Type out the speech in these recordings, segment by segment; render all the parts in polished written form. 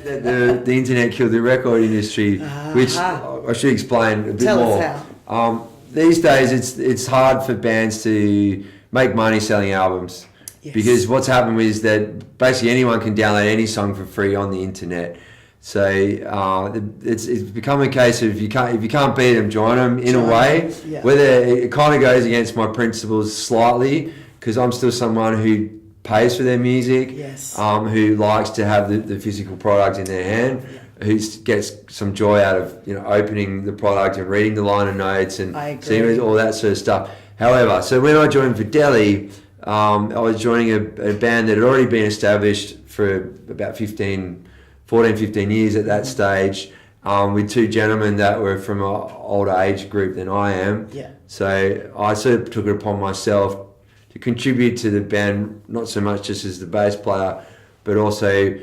the internet killed the record industry, which I should explain a bit Tell more. us how. These days, it's hard for bands to make money selling albums. Yes. Because what's happened is that basically anyone can download any song for free on the internet. So it's become a case of if you can't beat them, join them in a way. Yeah. Whether it kind of goes against my principles slightly, because I'm still someone who pays for their music, Yes. Who likes to have the physical product in their hand, who gets some joy out of opening the product and reading the liner notes and seeing all that sort of stuff. However, so when I joined Videli, I was joining a band that had already been established for about 14, 15 years at that stage, with two gentlemen that were from an older age group than I am. Yeah. So I sort of took it upon myself to contribute to the band, not so much just as the bass player, but also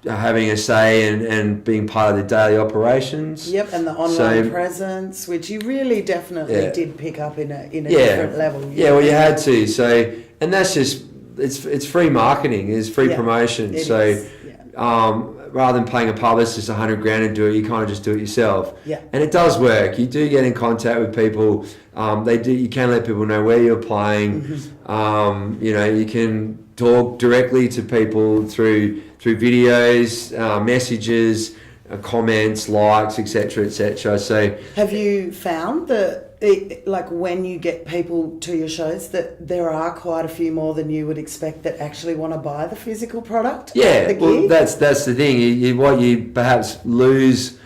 having a say and being part of the daily operations. Yep, and the online presence, which you really definitely did pick up in a different level. Yeah, well, you had to. So, and that's just it's free marketing, it's free promotion. Rather than paying a publicist $100,000 to do it, you kind of just do it yourself. Yeah. And it does work. You do get in contact with people. You can let people know where you're playing. Mm-hmm. You can talk directly to people through videos, messages, comments, likes, etc., etc. So, have you found that, when you get people to your shows, that there are quite a few more than you would expect that actually want to buy the physical product? Yeah, well, that's the thing. What you perhaps lose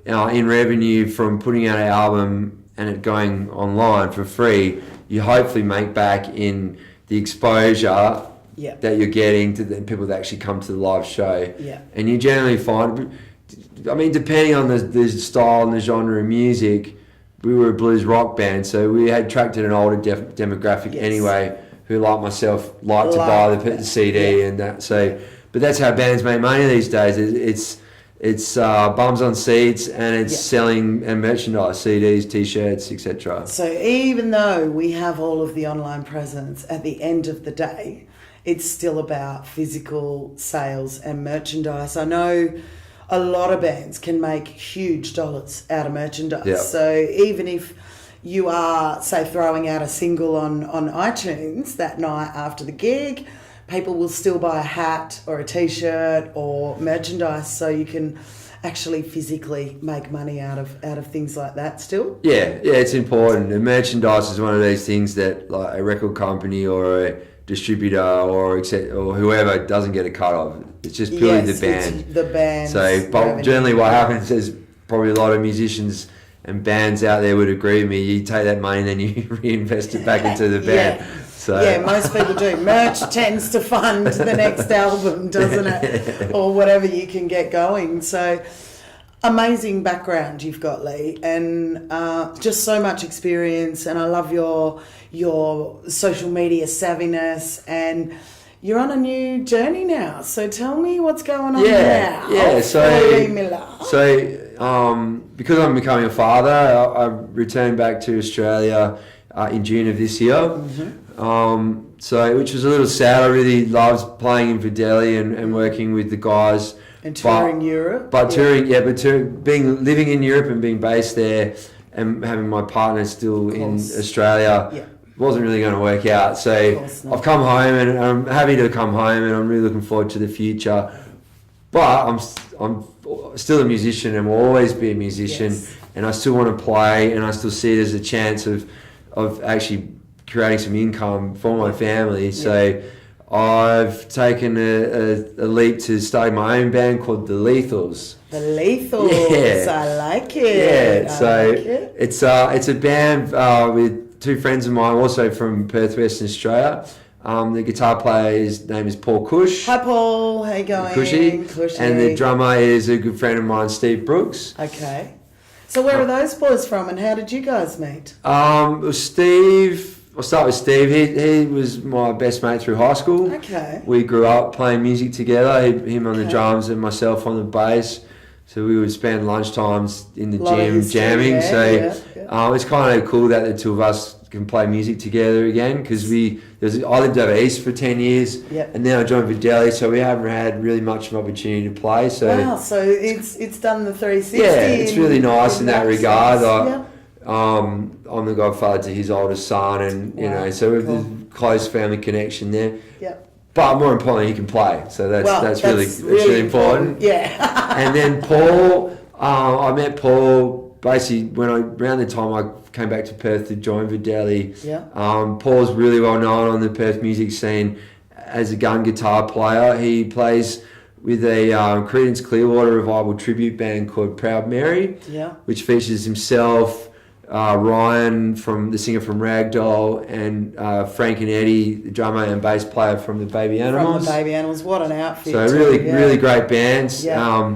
in revenue from putting out an album and it going online for free, you hopefully make back in the exposure that you're getting to the people that actually come to the live show. Yeah. And you generally find, depending on the style and the genre of music, we were a blues rock band, so we had attracted an older demographic anyway, who, like myself, like to buy the CD and that. So, but that's how bands make money these days. It's bums on seats, and it's selling and merchandise, CDs, T-shirts, etc. So even though we have all of the online presence, at the end of the day, it's still about physical sales and merchandise. I know a lot of bands can make huge dollars out of merchandise. Yeah. So even if you are, say, throwing out a single on iTunes that night after the gig, people will still buy a hat or a T-shirt or merchandise, so you can actually physically make money out of things like that still. Yeah, it's important. And merchandise is one of these things that, like, a record company or a distributor or whoever doesn't get a cut of. It's just purely the band. It's the band. So, but generally what happens is probably a lot of musicians and bands out there would agree with me. You take that money and then you reinvest it back into the band. So most people do. Merch tends to fund the next album, doesn't it? Or whatever you can get going. So amazing background you've got, Lee, and just so much experience, and I love your social media savviness, and you're on a new journey now. So tell me what's going on now. Yeah, because I'm becoming a father, I returned back to Australia in June of this year. Mm-hmm. Which was a little sad. I really loved playing in Videli and working with the guys. And touring Europe. Living in Europe and being based there and having my partner still in Australia wasn't really going to work out. So I've come home and I'm happy to come home, and I'm really looking forward to the future. But I'm still a musician and will always be a musician, and I still want to play, and I still see it as a chance of actually creating some income for my family. So I've taken a leap to start my own band called The Lethals. The Lethals, I like it. Yeah, it's a band with two friends of mine, also from Perth, Western Australia. The guitar player, his name is Paul Cush. Hi Paul, how you going? Cushy. And the drummer is a good friend of mine, Steve Brooks. Okay. So where are those boys from, and how did you guys meet? Steve... I'll start with Steve. He was my best mate through high school. Okay. We grew up playing music together, him on the drums and myself on the bass. So we would spend lunchtimes in the gym jamming. It's kind of cool that the two of us can play music together again, because I lived over east for 10 years, and then I joined Videli, so we haven't had really much of an opportunity to play. So wow, so it's done the 360. Yeah, it's really nice in that regard. Yeah. I'm the godfather to his oldest son, and you know, so we've a close family connection there. Yeah. But more importantly, he can play, so that's really important. Yeah. And then Paul, I met Paul basically around the time I came back to Perth to join Videli. Yeah. Paul's really well known on the Perth music scene as a gun guitar player. He plays with a Creedence Clearwater Revival tribute band called Proud Mary, which features himself, Ryan, the singer from Ragdoll, and Frank and Eddie, the drummer and bass player from the Baby Animals. From the Baby Animals, what an outfit! So really great bands. Yeah.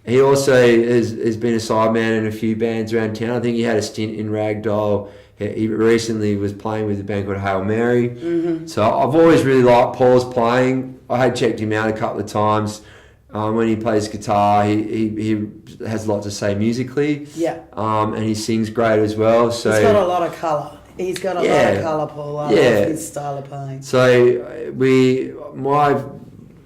He also has been a sideman in a few bands around town. I think he had a stint in Ragdoll. He recently was playing with a band called Hail Mary. Mm-hmm. So I've always really liked Paul's playing. I had checked him out a couple of times. When he plays guitar, he has a lot to say musically. Yeah. And he sings great as well. So he's got a lot of colour. He's got a lot of colour, Paul. I love his style of playing. So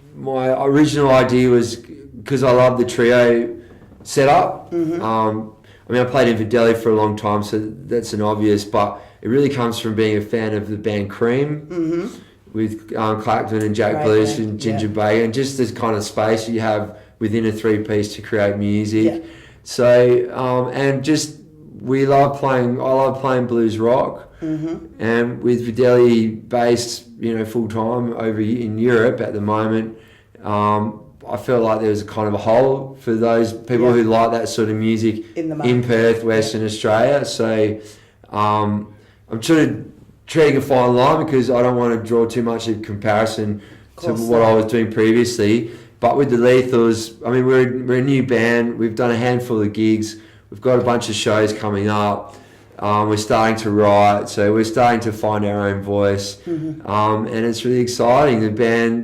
my original idea was, because I love the trio setup. Mm-hmm. I mean, I played in Videli for a long time, so that's an obvious, but it really comes from being a fan of the band Cream. Mm-hmm. With Clacton and Jack Bruce and Ginger Bay, and just this kind of space you have within a three-piece to create music. Yeah. So, and just I love playing blues rock. Mm-hmm. And with Videli based, full-time over in Europe at the moment, I felt like there was a kind of a hole for those people who like that sort of music in Perth, Western Australia. So I'm sort of treading a fine line, because I don't want to draw too much of comparison to what I was doing previously. But with the Lethals, I mean, we're a new band. We've done a handful of gigs. We've got a bunch of shows coming up. We're starting to write, so we're starting to find our own voice, and it's really exciting. The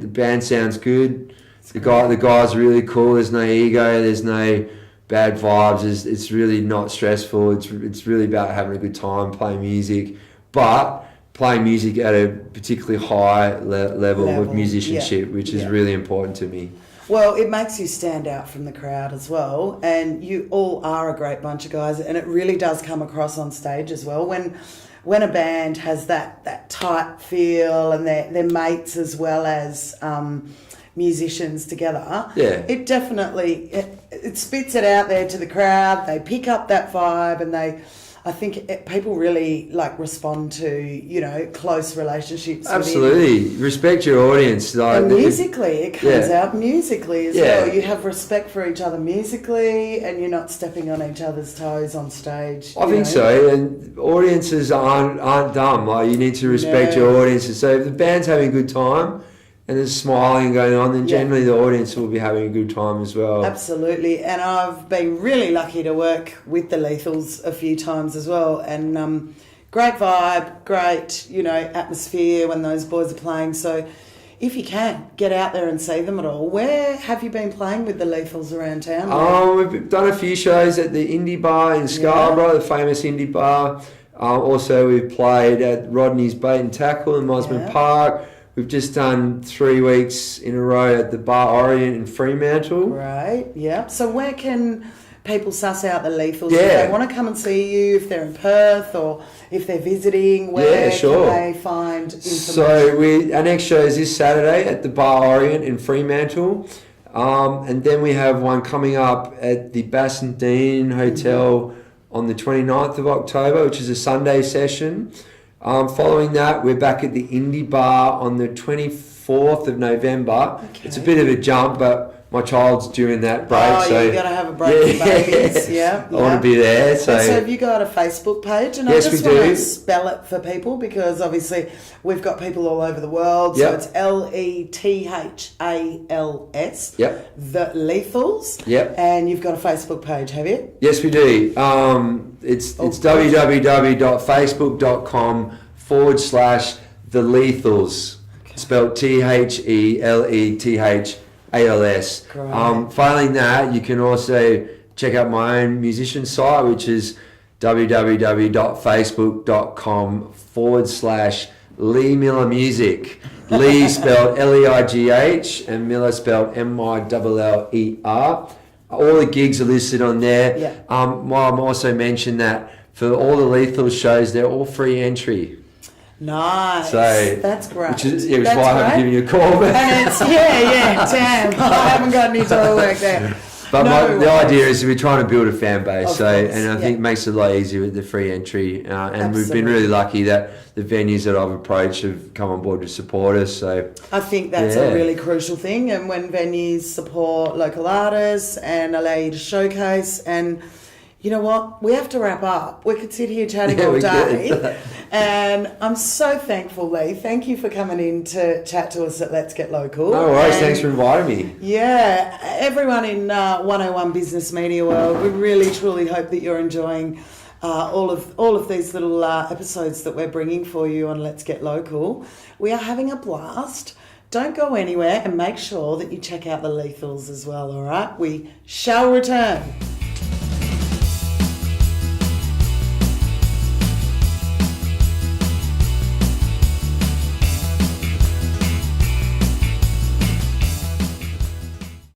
band sounds good. The guys are really cool. There's no ego. There's no bad vibes. It's really not stressful. It's really about having a good time, playing music, but playing music at a particularly high level of musicianship, which is really important to me. Well, it makes you stand out from the crowd as well, and you all are a great bunch of guys, and it really does come across on stage as well. When a band has that tight feel, and they're mates as well as musicians together, it definitely it spits it out there to the crowd. They pick up that vibe, and I think people really respond to close relationships. Absolutely, respect your audience. And musically, it comes out musically as well. You have respect for each other musically, and you're not stepping on each other's toes on stage. I think so, and audiences aren't dumb. You need to respect your audiences. So if the band's having a good time and there's smiling going on, then generally the audience will be having a good time as well. Absolutely. And I've been really lucky to work with the Lethals a few times as well. And great vibe, great, atmosphere when those boys are playing. So if you can, get out there and see them at all. Where have you been playing with the Lethals around town? We've done a few shows at the Indie Bar in Scarborough, the famous Indie Bar. Also, we've played at Rodney's Bait and Tackle in Mosman Park. We've just done 3 weeks in a row at the Bar Orient in Fremantle. Right, yeah. So where can people suss out the Lethals? If they want to come and see you, if they're in Perth or if they're visiting, where can they find information? So our next show is this Saturday at the Bar Orient in Fremantle. And then we have one coming up at the Bassendean Hotel on the 29th of October, which is a Sunday session. Following that, we're back at the Indie Bar on the 24th of November. Okay. It's a bit of a jump, but my child's due in that break. So you got to have a break for babies. I want to be there. So have you got a Facebook page? And I just want to spell it for people, because obviously we've got people all over the world. So it's Lethals. The Lethals. Yep. And you've got a Facebook page, have you? Yes, we do. It's www.facebook.com/The Lethals. Okay. Spelled THELETHALS. Failing that, you can also check out my own musician site, which is www.facebook.com/Lee Miller Music. Lee spelled Leigh and Miller spelled Miller. All the gigs are listed on there. Yeah. I'm also mentioned that for all the Lethal shows, they're all free entry. Nice. So that's great. Which is why I haven't given you a call. And it's, damn. I haven't got any total work there. But the idea is we're trying to build a fan base, and I think it makes it a lot easier with the free entry. And Absolutely. We've been really lucky that the venues that I've approached have come on board to support us. So I think that's a really crucial thing. And when venues support local artists and allow you to showcase, and you know what, we have to wrap up. We could sit here chatting all day. And I'm so thankful, Lee. Thank you for coming in to chat to us at Let's Get Local. No worries, thanks for inviting me. Yeah, everyone in 101 Business Media World, we really truly hope that you're enjoying all of these little episodes that we're bringing for you on Let's Get Local. We are having a blast. Don't go anywhere, and make sure that you check out the Lethals as well, all right? We shall return.